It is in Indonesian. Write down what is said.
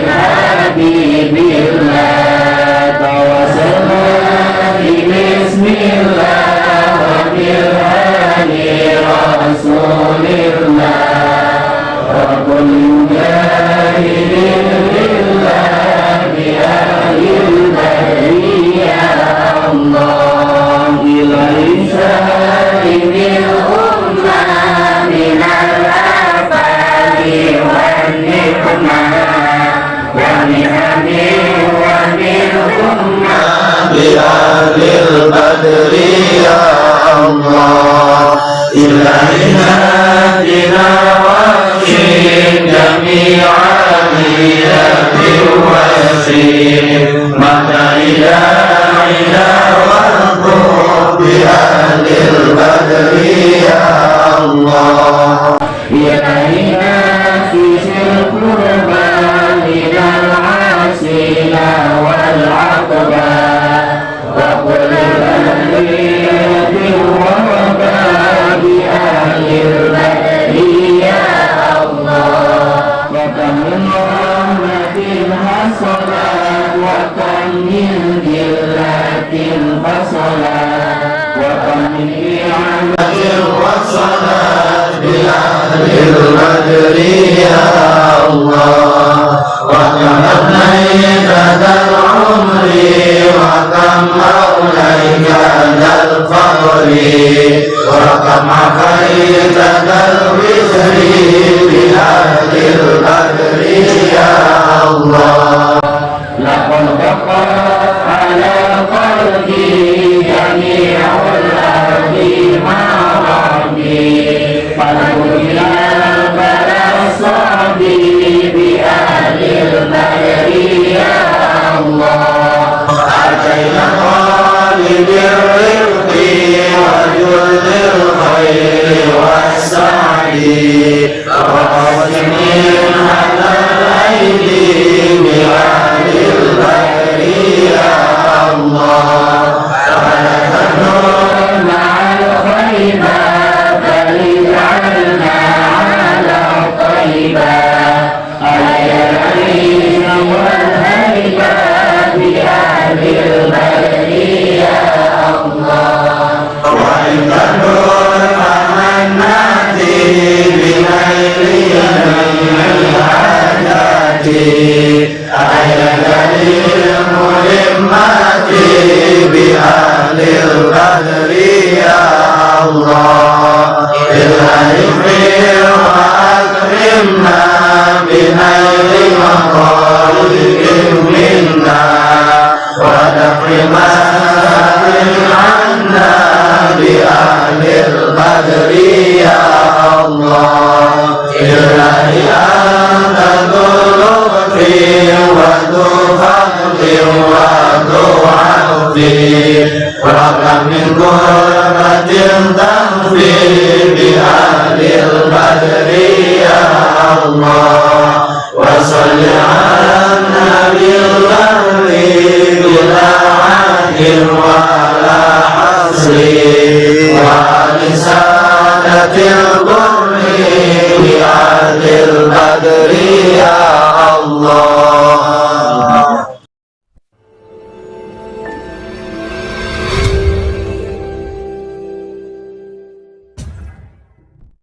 habibillah tawassalna bismillah wa bil hadi rasulillah wa kullu jahilin lillah bi ahlil bariyah Allah ilahi salimil ummah minal afali wan nikmah wa ni'ami wa min ummah bi ahlil badriyah Allah ilahi hadina wa shin jami'an yatir wa shin mata ilaha wa bi ahlil badriyah Allah ilahina fi qurban minal asila wal aqba wa kulli bariyati wa bi ahlil badriyah Allah wa kamin rahmatin hasanah wa kamin jillatin fasalah wa kamin i'anatin wasalah bi ahlil badriyah Allah wa kamin kadal umri wa kam maulaika dal fadli wa kam afaita dal wizri bi ahlil badriyah Allah laqad baqa ala qalbi jami'ul ardi ma'radi falulilal barasabi bi ahlil badriyah Allah ataina qalibir rizqi wa julil khairi was-sa'di wa qawmin halal aidi bi ahlil badriyah Allah ta'ala tanur ma'al khaybah bali'alna ala qaybah ayat al-ilm wal haybah bi ahlil badriyah